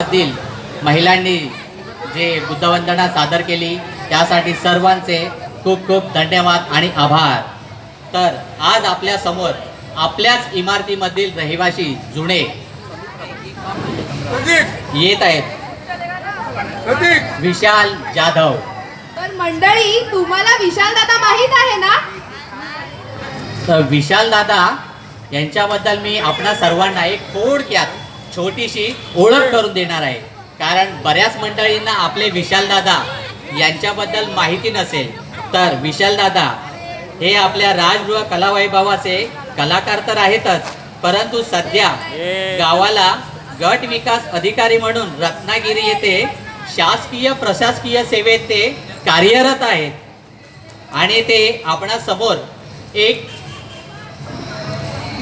तील महिलांनी जे बुद्धवंदना सादर केली त्यासाठी सर्वांचे खूप खूप धन्यवाद आणि आभार। तर आज आपल्या समोर आपल्याच इमारतीमधील रहिवासी जुने येत आहेत। विशाल जाधव। तर मंडळी, तुम्हाला विशाल दादा माहित आहे ना? तर विशाल दादा यांच्याबद्दल मी आपणा सर्वांना एक थोडक्यात छोटीशी ओळख करून देणार आहे, कारण बऱ्याच मंडळींना आपले विशाल दादा यांच्याबद्दल माहिती नसेल। तर विशाल दादा हे आपल्या राजगृह कलावैभवाचे कलाकार तर आहेतच, परंतु सध्या गावाला गट विकास अधिकारी म्हणून रत्नागिरी येथे शासकीय प्रशासकीय सेवेत ते कार्यरत आहेत। आणि ते आपणा समोर एक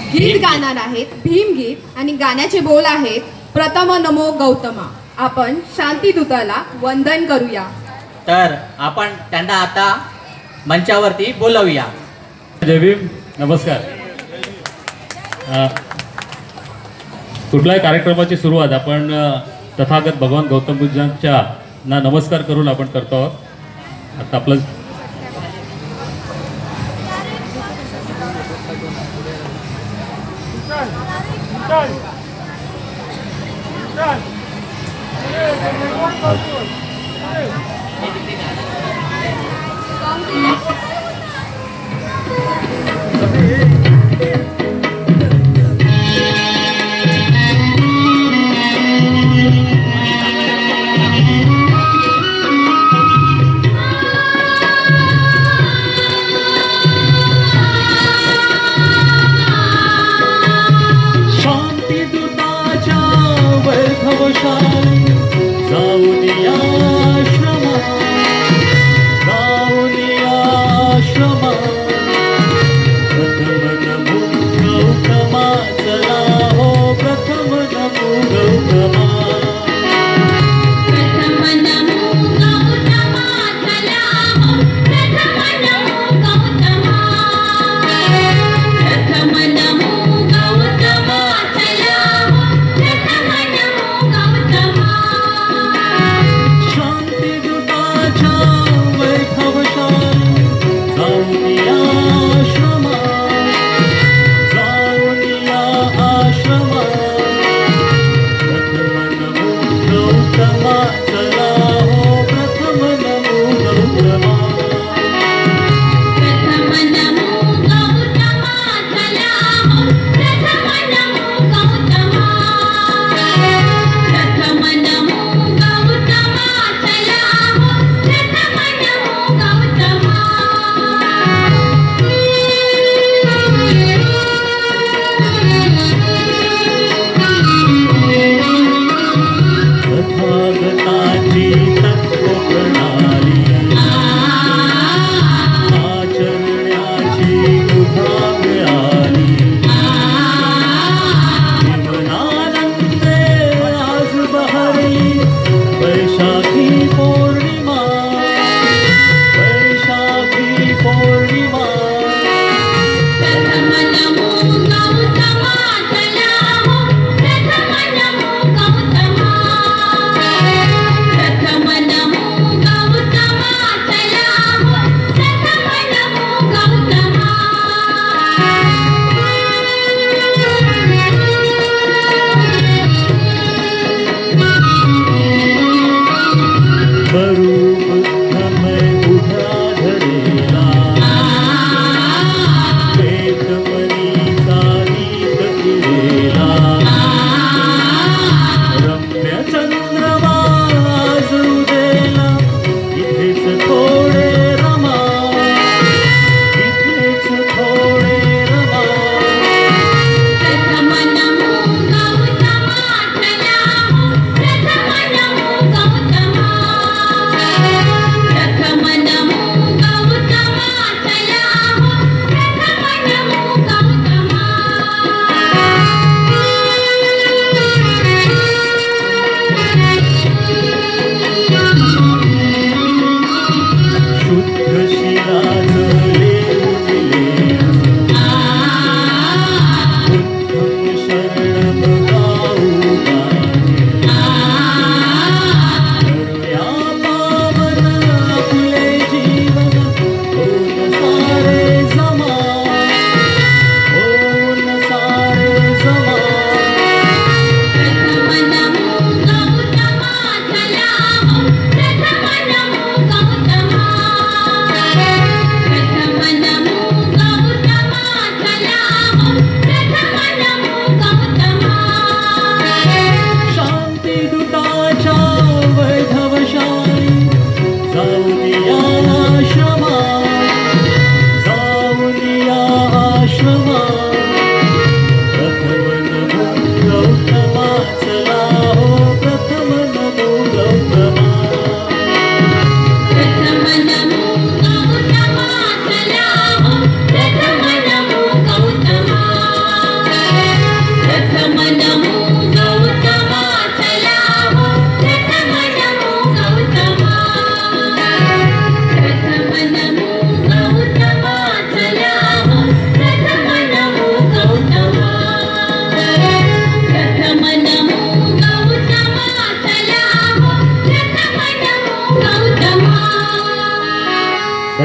गीत गाणार आहेत, भीमगीत, आणि गाण्याचे बोल आहेत, प्रथम नमो गौतमा। आपण शांतीदूताला वंदन करूया। तर आपण त्यांना आता मंचावरती बोलवूया। जय भीम, नमस्कार। कुठल्याही कार्यक्रमाची सुरुवात आपण तथागत भगवान गौतम बुद्धांच्या ना नमस्कार करून आपण करतो आहोत। आता आपलं तथागताच्या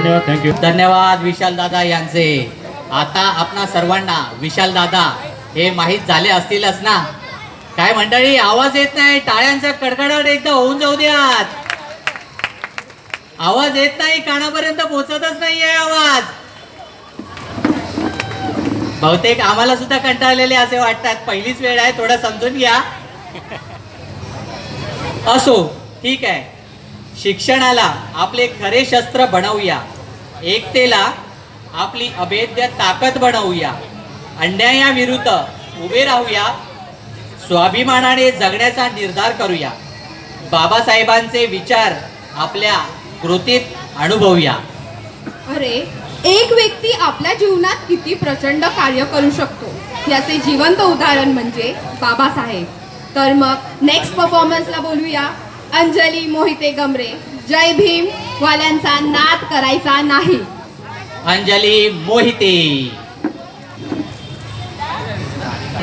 धन्यवाद. थँक्यू. धन्यवाद विशाल दादा यांचे. आता आपणा सर्वांना विशाल दादा हे माहीत झाले असतीलच ना. काय मंडळी, आवाज येत नाही. टाळ्यांचा कडकडाट एकदा होऊन जाऊ द्यात. आवाज येत नाही, कानापर्यंत पोहोचतच नाहीये आवाज. बहुतेक आम्हाला सुद्धा कंटाळलेले असे वाटतात. पहिलीच वेळ आहे, थोडं समजून घ्या. असो, ठीक आहे. शिक्षणाला आपले खरे शस्त्र बनवूया. एकतेला आपली अभेद्य ताकद बनवूया. अन्यायाविरुद्ध उभे राहूया. स्वाभिमानाने जगण्याचा निर्धार करूया. बाबासाहेबांचे विचार आपल्या कृतीत अनुभवूया. अरे, एक व्यक्ती आपल्या जीवनात किती प्रचंड कार्य करू शकतो याचे जिवंत उदाहरण म्हणजे बाबासाहेब. तर मग नेक्स्ट परफॉर्मन्सला बोलूया अंजली मोहिते गमरे. जय भीम वाल्यांचा नाद करायचा नाही. अंजली मोहिते.